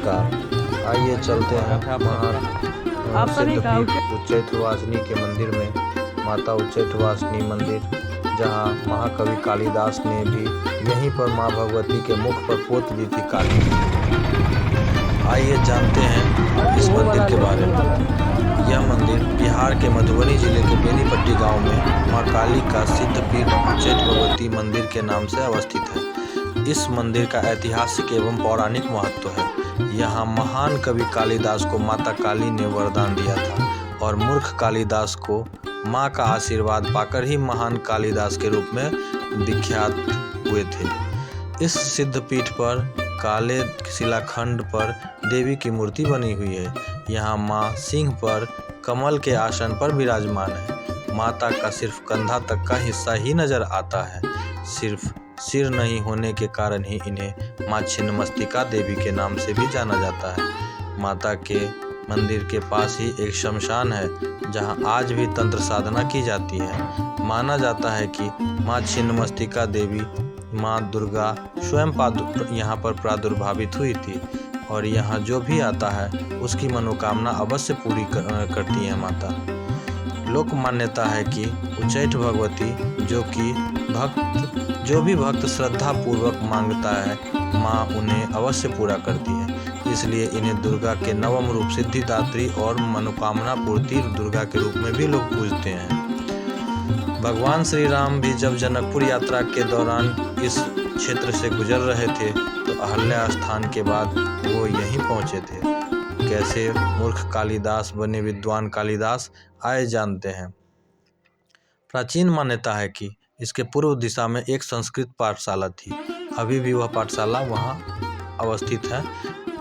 नमस्कार। आइए चलते हैं सिद्धपीठ उच्चैठवासिनी के मंदिर में। माता उच्चैठवासिनी मंदिर, जहां महाकवि कालिदास ने भी यहीं पर मां भगवती के मुख पर पोत दी थी काली। आइए जानते हैं इस मंदिर के बारे में। यह मंदिर बिहार के मधुबनी जिले के बेनीपट्टी गांव में मां काली का सिद्धपीठ उच्चैठ भगवती मंदिर के नाम से अवस्थित है। इस मंदिर का ऐतिहासिक एवं पौराणिक महत्व है। यहाँ महान कवि कालिदास को माता काली ने वरदान दिया था और मूर्ख कालिदास को माँ का आशीर्वाद पाकर ही महान कालिदास के रूप में विख्यात हुए थे। इस सिद्धपीठ पर काले शिलाखंड पर देवी की मूर्ति बनी हुई है। यहाँ माँ सिंह पर कमल के आसन पर विराजमान है। माता का सिर्फ कंधा तक का हिस्सा ही नजर आता है। सिर्फ सिर नहीं होने के कारण ही इन्हें माँ छिन्नमस्तिका देवी के नाम से भी जाना जाता है। माता के मंदिर के पास ही एक शमशान है, जहाँ आज भी तंत्र साधना की जाती है। माना जाता है कि माँ छिन्नमस्तिका देवी माँ दुर्गा स्वयं यहाँ पर प्रादुर्भावित हुई थी और यहाँ जो भी आता है उसकी मनोकामना अवश्य पूरी करती है माता। लोक मान्यता है कि उच्चैठ भगवती जो भी भक्त श्रद्धा पूर्वक मांगता है, माँ उन्हें अवश्य पूरा करती है। इसलिए इन्हें दुर्गा के नवम रूप सिद्धिदात्री और मनोकामना पूर्ति दुर्गा के रूप में भी लोग पूजते हैं। भगवान श्री राम भी जब जनकपुर यात्रा के दौरान इस क्षेत्र से गुजर रहे थे तो अहल्या स्थान के बाद वो यहीं पहुंचे थे। कैसे मूर्ख कालिदास बने विद्वान कालिदास, आए जानते हैं। प्राचीन मान्यता है कि इसके पूर्व दिशा में एक संस्कृत पाठशाला थी। अभी भी वह पाठशाला वहां अवस्थित है।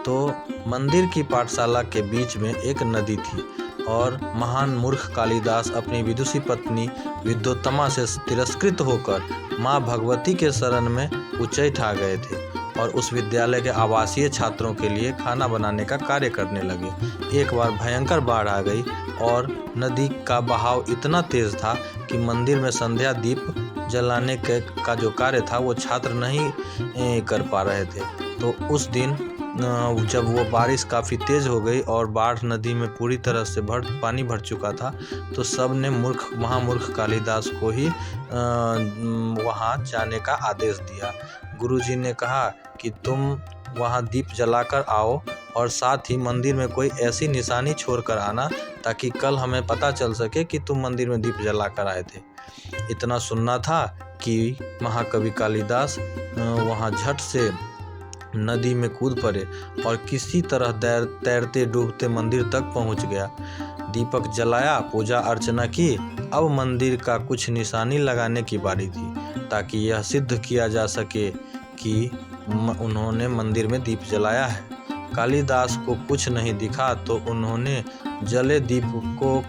तो मंदिर की पाठशाला के बीच में एक नदी थी और महान मूर्ख कालिदास अपनी विदुषी पत्नी विद्योत्तमा से तिरस्कृत होकर माँ भगवती के शरण में उच्चैठ आ गए थे और उस विद्यालय के आवासीय छात्रों के लिए खाना बनाने का कार्य करने लगे। एक बार भयंकर बाढ़ आ गई और नदी का बहाव इतना तेज था कि मंदिर में संध्या दीप जलाने का जो कार्य था वो छात्र नहीं कर पा रहे थे। तो उस दिन जब वो बारिश काफ़ी तेज़ हो गई और बाढ़ नदी में पूरी तरह से पानी भर चुका था, तो सब ने महामूर्ख कालिदास को ही वहाँ जाने का आदेश दिया। गुरुजी ने कहा कि तुम वहाँ दीप जलाकर आओ और साथ ही मंदिर में कोई ऐसी निशानी छोड़ कर आना ताकि कल हमें पता चल सके कि तुम मंदिर में दीप जलाकर आए थे। इतना सुनना था कि महाकवि कालिदास वहाँ झट से नदी में कूद पड़े और किसी तरह तैरते डूबते मंदिर तक पहुंच गया। दीपक जलाया, पूजा अर्चना की। अब मंदिर का कुछ निशानी लगाने की बारी थी ताकि यह सिद्ध किया जा सके कि उन्होंने मंदिर में दीप जलाया है। कालिदास को कुछ नहीं दिखा तो उन्होंने जले दीप को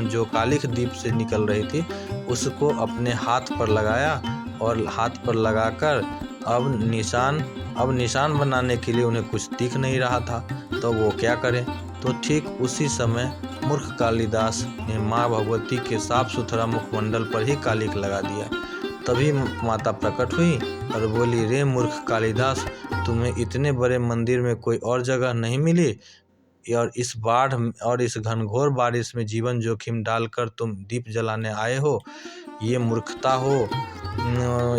जो कालिख दीप से निकल रही थी उसको अपने हाथ पर लगाया और हाथ पर लगाकर अब निशान बनाने के लिए उन्हें कुछ दिख नहीं रहा था, तो वो क्या करें। तो ठीक उसी समय मूर्ख कालिदास ने माँ भगवती के साफ सुथरा मुखमंडल पर ही कालिख लगा दिया। तभी माता प्रकट हुई और बोली, रे मूर्ख कालिदास, तुम्हें इतने बड़े मंदिर में कोई और जगह नहीं मिली और इस बाढ़ और इस घनघोर बारिश में जीवन जोखिम डालकर तुम दीप जलाने आए हो। ये मूर्खता हो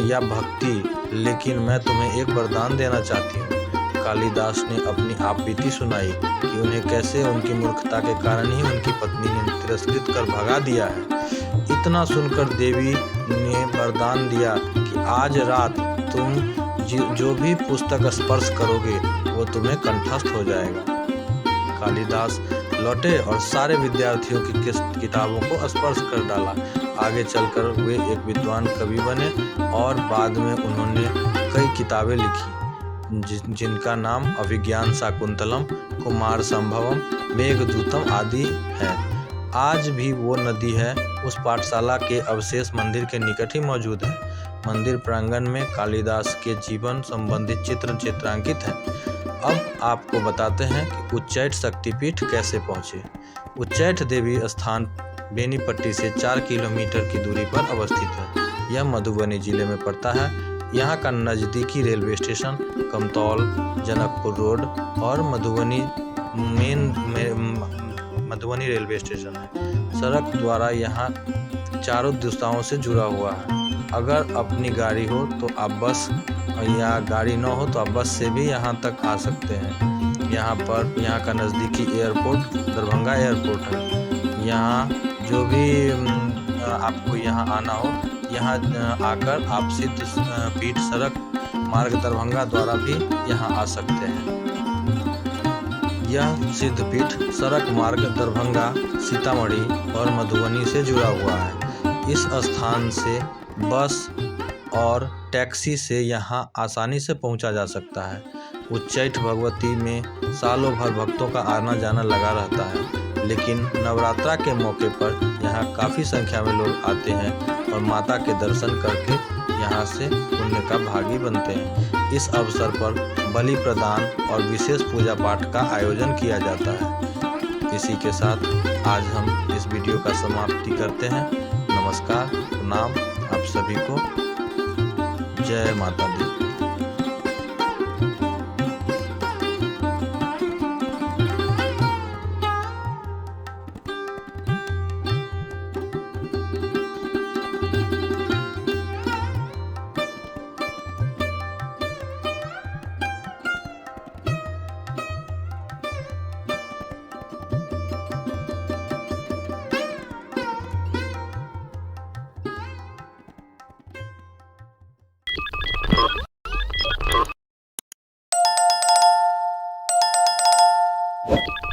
या भक्ति, लेकिन मैं तुम्हें एक वरदान देना चाहती हूँ। कालिदास ने अपनी आपबीती सुनाई कि उन्हें कैसे उनकी मूर्खता के कारण ही उनकी पत्नी ने तिरस्कृत कर भगा दिया है। इतना सुनकर देवी ने वरदान दिया कि आज रात तुम जो भी पुस्तक स्पर्श करोगे वो तुम्हें कंठस्थ हो जाएगा। कालिदास लौटे और सारे विद्यार्थियों की किताबों को स्पर्श कर डाला। आगे चलकर वे एक विद्वान कवि बने और बाद में उन्होंने कई किताबें लिखी जिनका नाम अभिज्ञान शाकुंतलम, कुमार संभवम, मेघदूतम आदि है। आज भी वो नदी है उस पाठशाला के अवशेष मंदिर के निकट ही मौजूद है। मंदिर प्रांगण में कालिदास के जीवन संबंधित चित्रांकित है। अब आपको बताते हैं कि उच्चैठ शक्तिपीठ कैसे पहुँचे। उच्चैठ देवी स्थान बेनीपट्टी से 4 किलोमीटर की दूरी पर अवस्थित है। यह मधुबनी जिले में पड़ता है। यहाँ का नज़दीकी railway station Kamtaul, Janakpur road और मधुबनी रेलवे स्टेशन है। सड़क द्वारा यहाँ चारों दिशाओं से जुड़ा हुआ है। अगर अपनी गाड़ी हो तो आप बस, या गाड़ी न हो तो आप बस से भी यहाँ तक आ सकते हैं। यहाँ का नज़दीकी एयरपोर्ट दरभंगा एयरपोर्ट है। यहाँ जो भी आपको यहाँ आना हो, यहाँ आकर आप सिद्ध पीठ सड़क मार्ग दरभंगा द्वारा भी यहाँ आ सकते हैं। यह सिद्ध पीठ सड़क मार्ग दरभंगा, सीतामढ़ी और मधुबनी से जुड़ा हुआ है। इस स्थान से बस और टैक्सी से यहाँ आसानी से पहुँचा जा सकता है। उच्चैठ भगवती में सालों भर भक्तों का आना जाना लगा रहता है, लेकिन नवरात्रा के मौके पर यहाँ काफ़ी संख्या में लोग आते हैं और माता के दर्शन करके यहाँ से पुण्य का भागी बनते हैं। इस अवसर पर बलि प्रदान और विशेष पूजा पाठ का आयोजन किया जाता है। इसी के साथ आज हम इस वीडियो का समाप्ति करते हैं। नमस्कार, प्रणाम आप सभी को। जय माता दी।